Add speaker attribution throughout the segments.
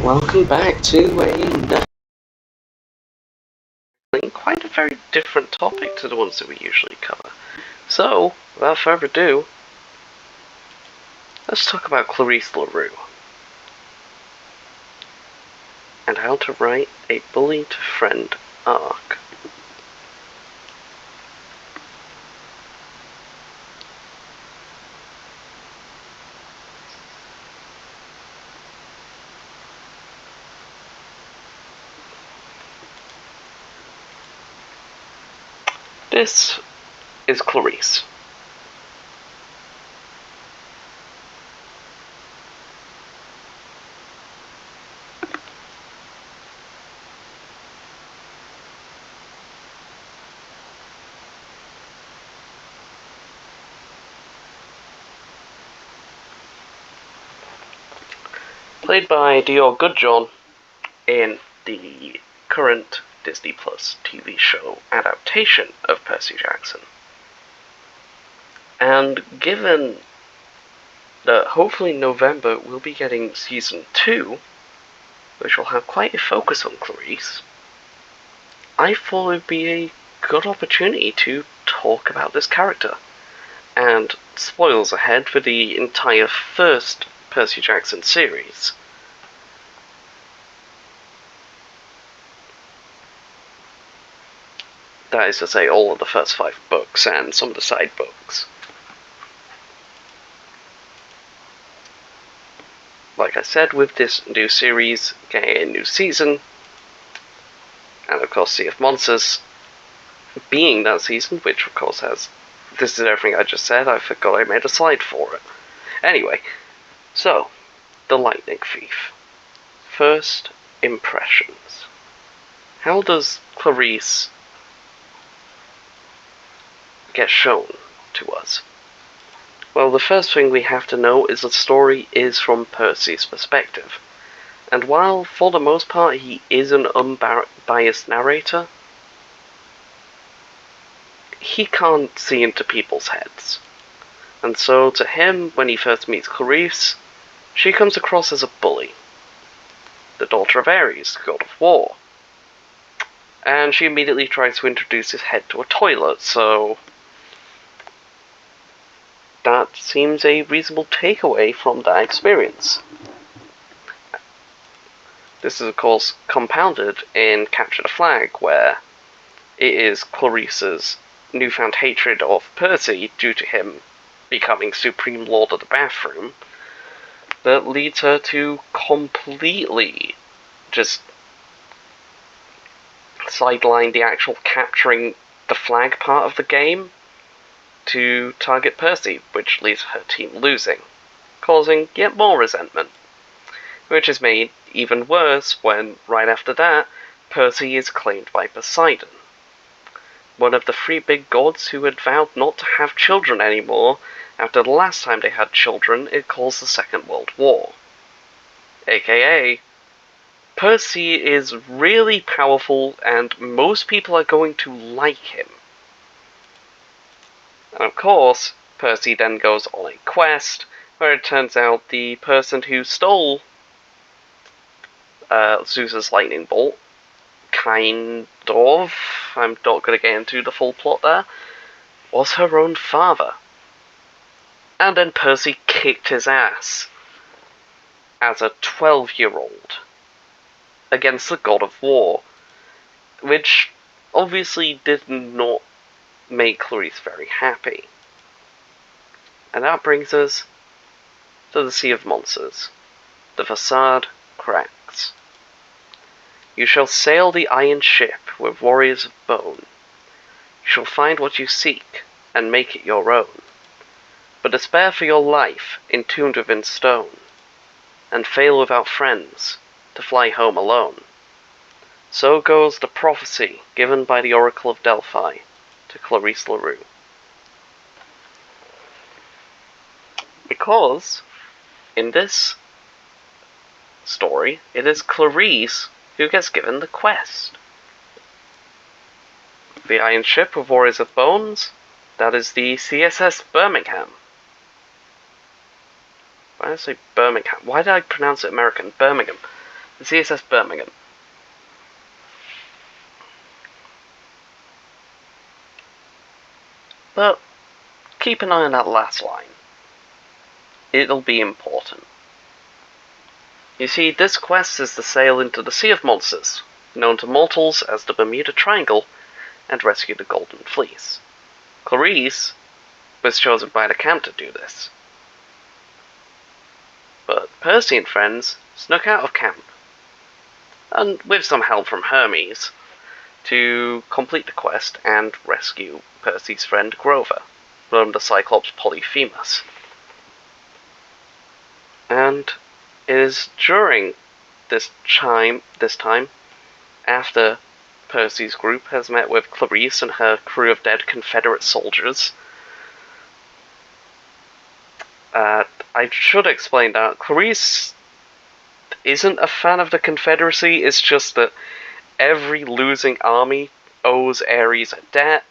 Speaker 1: Welcome back to quite a very different topic to the ones that we usually cover. So, without further ado, let's talk about Clarisse LaRue and how to write a bully to friend arc. This is Clarisse. Played by Dior Goodjohn in the current Disney Plus TV show adaptation of Percy Jackson. And given that hopefully in November we'll be getting Season 2, which will have quite a focus on Clarisse, I thought it would be a good opportunity to talk about this character. And spoilers ahead for the entire first Percy Jackson series. That is to say, all of the first 5 books and some of the side books. Like I said, with this new series, getting a new season, and of course Sea of Monsters being that season, which of course has... This is everything I just said, I forgot I made a slide for it. Anyway, so, The Lightning Thief. First impressions. How does Clarisse get shown to us? Well, the first thing we have to know is the story is from Percy's perspective. And while, for the most part, he is an unbiased narrator, he can't see into people's heads. And so, to him, when he first meets Clarisse, she comes across as a bully. The daughter of Ares, god of war. And she immediately tries to introduce his head to a toilet, so... that seems a reasonable takeaway from that experience. This is, of course, compounded in Capture the Flag, where it is Clarisse's newfound hatred of Percy due to him becoming Supreme Lord of the Bathroom that leads her to completely just sideline the actual capturing the flag part of the game to target Percy, which leaves her team losing, causing yet more resentment. Which is made even worse when, right after that, Percy is claimed by Poseidon, one of the 3 big gods who had vowed not to have children anymore after the last time they had children it caused the Second World War. AKA, Percy is really powerful and most people are going to like him. And of course, Percy then goes on a quest where it turns out the person who stole Zeus's lightning bolt, kind of, I'm not going to get into the full plot there, was her own father. And then Percy kicked his ass as a 12-year-old against the god of war, which obviously did not make Clarisse very happy. And that brings us to the Sea of Monsters. The facade cracks. You shall sail the iron ship with warriors of bone. You shall find what you seek, and make it your own. But despair for your life, entombed within stone, and fail without friends, to fly home alone. So goes the prophecy given by the Oracle of Delphi to Clarisse LaRue. Because, in this story, it is Clarisse who gets given the quest. The iron ship with warriors of bones, that is the CSS Birmingham. Why did I say Birmingham? Why did I pronounce it American? Birmingham. the CSS Birmingham. But keep an eye on that last line. It'll be important. You see, this quest is to sail into the Sea of Monsters, known to mortals as the Bermuda Triangle, and rescue the Golden Fleece. Clarisse was chosen by the camp to do this. But Percy and friends snuck out of camp, and with some help from Hermes, to complete the quest and rescue Percy's friend Grover from the Cyclops Polyphemus. And it is during this time, after Percy's group has met with Clarisse and her crew of dead Confederate soldiers. I should explain that Clarisse isn't a fan of the Confederacy, it's just that every losing army owes Ares a debt,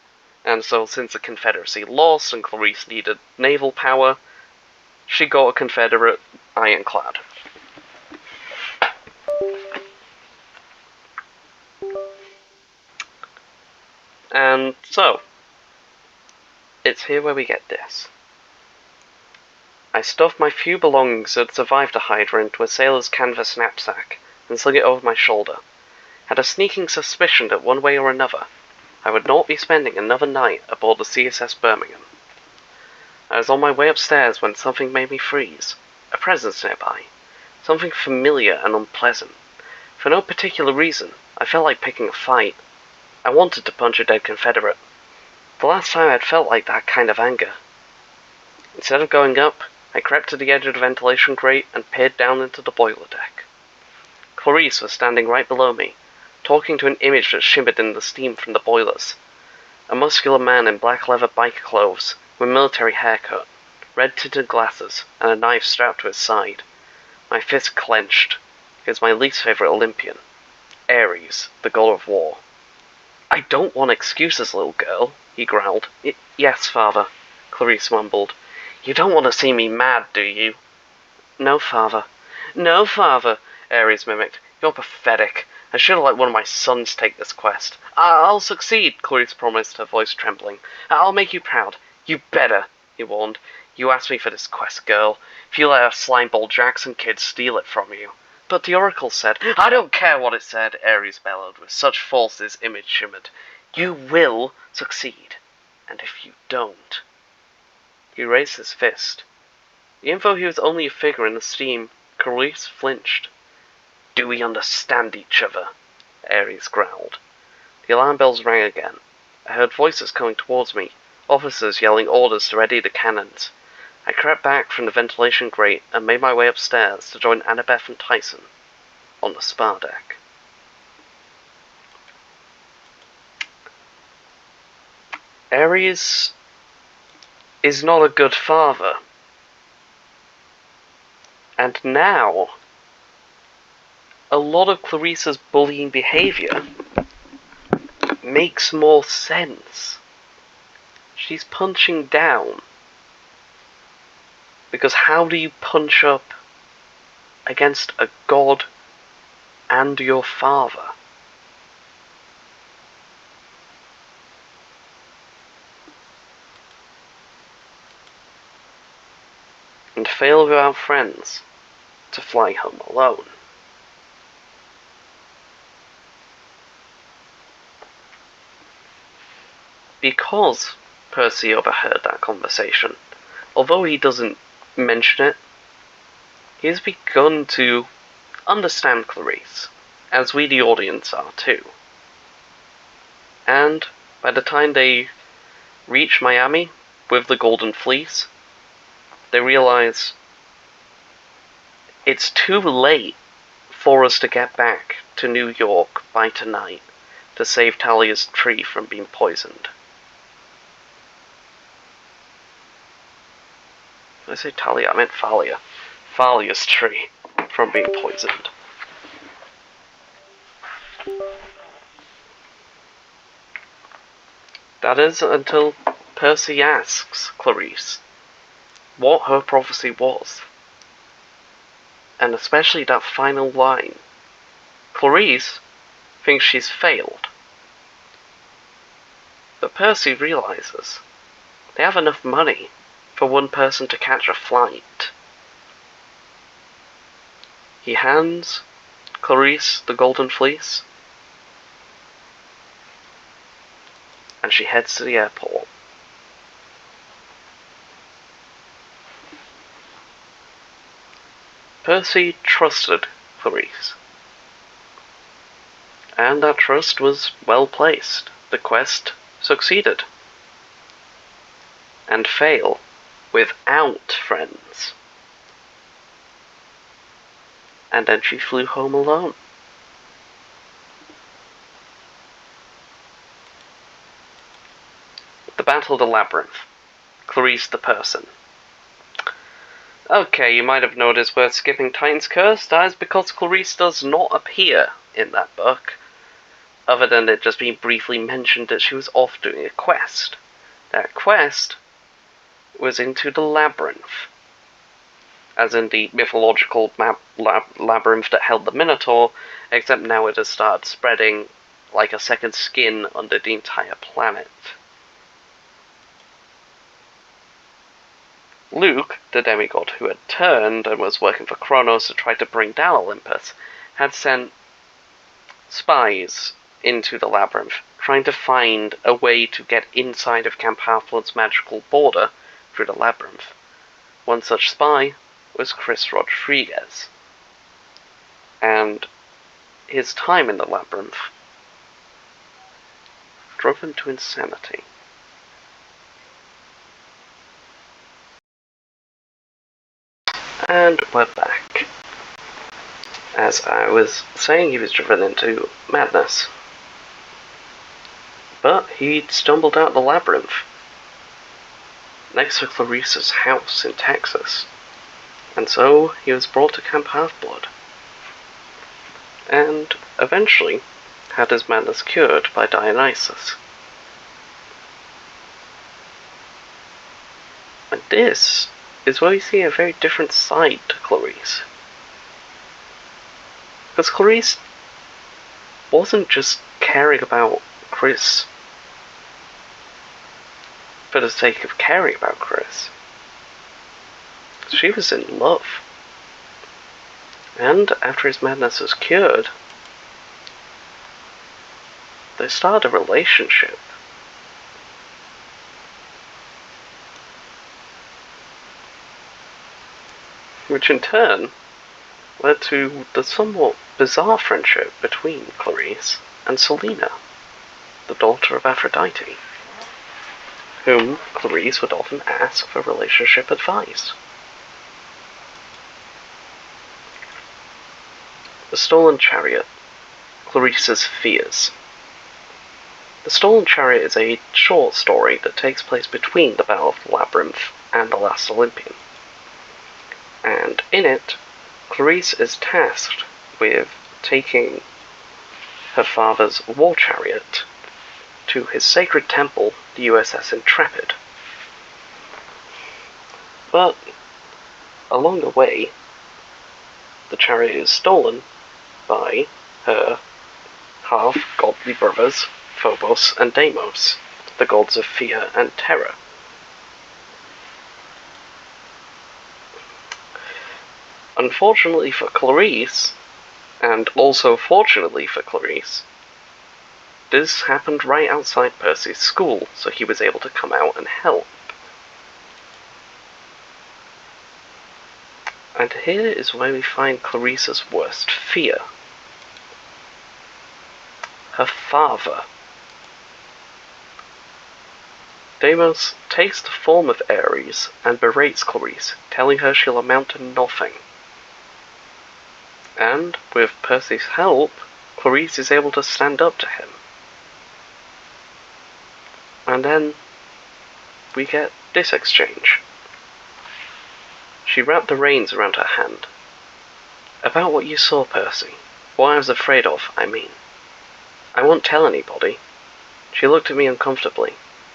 Speaker 1: and so since the Confederacy lost and Clarisse needed naval power, she got a Confederate ironclad. And so, it's here where we get this. I stuffed my few belongings that survived the Hydra into a sailor's canvas knapsack and slung it over my shoulder. Had a sneaking suspicion that one way or another, I would not be spending another night aboard the CSS Birmingham. I was on my way upstairs when something made me freeze. A presence nearby. Something familiar and unpleasant. For no particular reason, I felt like picking a fight. I wanted to punch a dead Confederate. The last time I'd felt like that kind of anger. Instead of going up, I crept to the edge of the ventilation grate and peered down into the boiler deck. Clarisse was standing right below me, talking to an image that shimmered in the steam from the boilers. A muscular man in black leather biker clothes, with a military haircut, red-tinted glasses, and a knife strapped to his side. My fist clenched. He was my least favourite Olympian. Ares, the god of war. I don't want excuses, little girl, he growled. Yes, father, Clarisse mumbled. You don't want to see me mad, do you? No, father. No, father, Ares mimicked. You're pathetic. I should have let one of my sons take this quest. I'll succeed, Clarisse promised, her voice trembling. I'll make you proud. You better, he warned. You asked me for this quest, girl. If you let a Slimeball Jackson kid steal it from you. But the oracle said, I don't care what it said, Ares bellowed, with such force his image shimmered. You will succeed. And if you don't... He raised his fist. The info he was only a figure in the steam, Clarisse flinched. Do we understand each other? Ares growled. The alarm bells rang again. I heard voices coming towards me, officers yelling orders to ready the cannons. I crept back from the ventilation grate and made my way upstairs to join Annabeth and Tyson on the spar deck. Ares is not a good father. And now, a lot of Clarisse's bullying behaviour makes more sense. She's punching down. Because how do you punch up against a god and your father? And fail without friends to fly home alone. Because Percy overheard that conversation, although he doesn't mention it, he has begun to understand Clarisse, as we the audience are too. And by the time they reach Miami with the Golden Fleece, they realize it's too late for us to get back to New York by tonight to save Talia's tree from being poisoned. Did I say Talia? I meant Thalia. Thalia's tree from being poisoned. That is until Percy asks Clarisse what her prophecy was. And especially that final line, Clarisse thinks she's failed. But Percy realizes they have enough money for one person to catch a flight. He hands Clarisse the golden fleece, and she heads to the airport. Percy trusted Clarisse, and that trust was well placed. The quest succeeded. And fail without friends. And then she flew home alone. The Battle of the Labyrinth. Clarisse the person. Okay, you might have noticed we're skipping Titan's Curse. That is because Clarisse does not appear in that book, other than it just being briefly mentioned that she was off doing a quest. That quest was into the labyrinth, as in the mythological labyrinth that held the Minotaur, except now it has started spreading like a second skin under the entire planet. Luke, the demigod who had turned and was working for Kronos to try to bring down Olympus, had sent spies into the labyrinth, trying to find a way to get inside of Camp Half-Blood's magical border through the labyrinth. One such spy was Chris Rodriguez, and his time in the labyrinth drove him to insanity. And we're back. As I was saying, he was driven into madness. But he'd stumbled out the labyrinth, next to Clarisse's house in Texas, and so he was brought to Camp Half-Blood, and eventually had his madness cured by Dionysus. And this is where we see a very different side to Clarisse. Because Clarisse wasn't just caring about Chris for the sake of caring about Chris. She was in love. And after his madness was cured, they started a relationship. Which in turn led to the somewhat bizarre friendship between Clarisse and Selena, the daughter of Aphrodite, whom Clarisse would often ask for relationship advice. The Stolen Chariot, Clarisse's Fears. The Stolen Chariot is a short story that takes place between the Battle of the Labyrinth and the Last Olympian. And in it, Clarisse is tasked with taking her father's war chariot to his sacred temple, the USS Intrepid. But along the way, the chariot is stolen by her half-godly brothers, Phobos and Deimos, the gods of fear and terror. Unfortunately for Clarisse, and also fortunately for Clarisse, this happened right outside Percy's school, so he was able to come out and help. And here is where we find Clarisse's worst fear. Her father. Deimos takes the form of Ares and berates Clarisse, telling her she'll amount to nothing. And, with Percy's help, Clarisse is able to stand up to him. And then we get this exchange. She wrapped the reins around her hand. About what you saw, Percy. What I was afraid of, I mean. I won't tell anybody. She looked at me uncomfortably.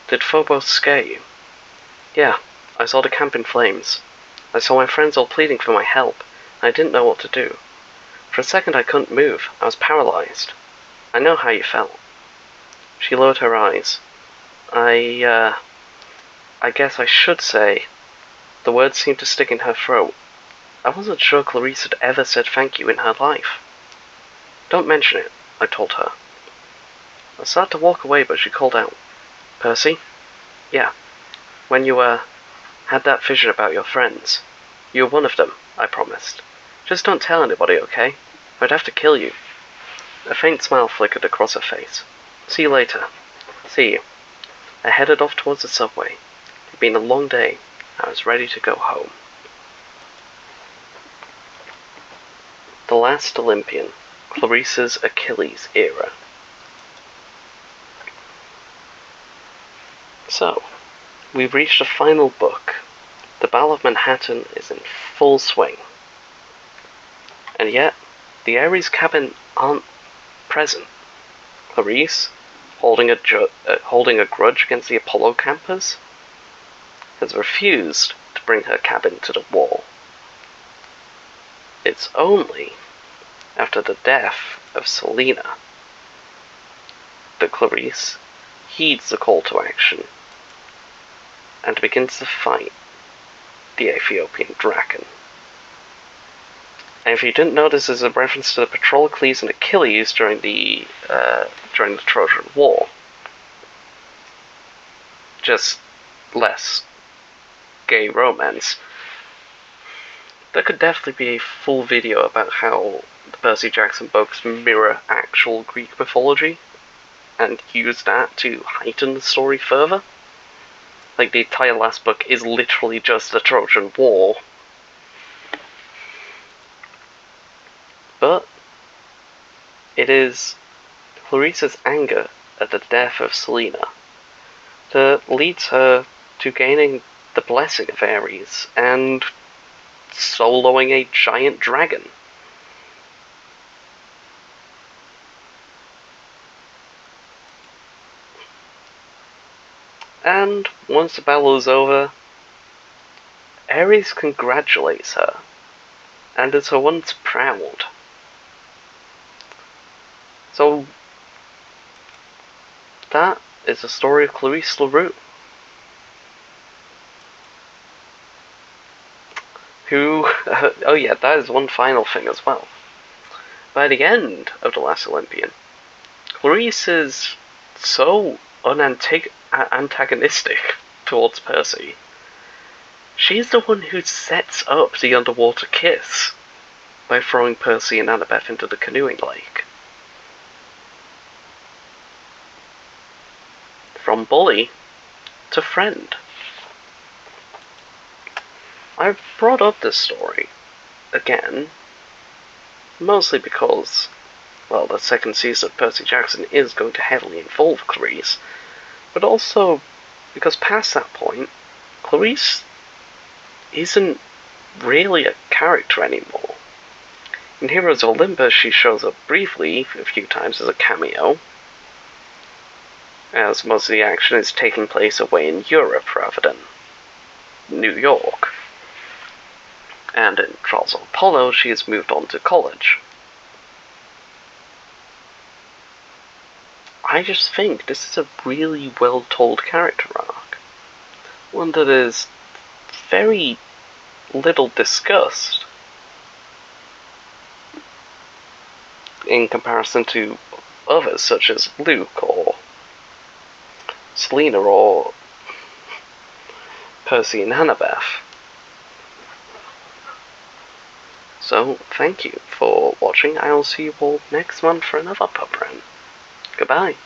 Speaker 1: Did Phobos scare you? Yeah, I saw the camp in flames. I saw my friends all pleading for my help, and I didn't know what to do. For a second I couldn't move. I was paralyzed. I know how you felt. She lowered her eyes. I guess I should say, the words seemed to stick in her throat. I wasn't sure Clarisse had ever said thank you in her life. Don't mention it, I told her. I started to walk away, but she called out, Percy? Yeah. When you, had that vision about your friends. You were one of them, I promised. Just don't tell anybody, okay? I'd have to kill you. A faint smile flickered across her face. See you later. See you. I headed off towards the subway. It'd been a long day. I was ready to go home. The Last Olympian. Clarisse's Achilles era. So, we've reached the final book. The Battle of Manhattan is in full swing. And yet, the Ares cabin aren't present. Clarisse, holding a grudge against the Apollo campers, has refused to bring her cabin to the wall. It's only after the death of Selena that Clarisse heeds the call to action and begins to fight the Ethiopian dragon. And if you didn't know, this is a reference to the Patroclus and Achilles during the Trojan War. Just less gay romance. There could definitely be a full video about how the Percy Jackson books mirror actual Greek mythology and use that to heighten the story further. Like, the entire last book is literally just the Trojan War. But it is Clarisse's anger at the death of Selena that leads her to gaining the blessing of Ares and soloing a giant dragon. And once the battle is over, Ares congratulates her and is her once proud. So, that is the story of Clarisse LaRue, who, oh yeah, that is one final thing as well. By the end of The Last Olympian, Clarisse is so antagonistic towards Percy. She's the one who sets up the underwater kiss by throwing Percy and Annabeth into the canoeing lake. From bully to friend. I've brought up this story again, mostly because, well, the second season of Percy Jackson is going to heavily involve Clarisse, but also because past that point, Clarisse isn't really a character anymore. In Heroes of Olympus, she shows up briefly a few times as a cameo, as most of the action is taking place away in Europe rather than New York. And in Trials of Apollo, she has moved on to college. I just think this is a really well-told character arc. One that is very little discussed in comparison to others such as Luke or Selena or Percy and Annabeth. So, thank you for watching. I will see you all next month for another pub rant. Goodbye.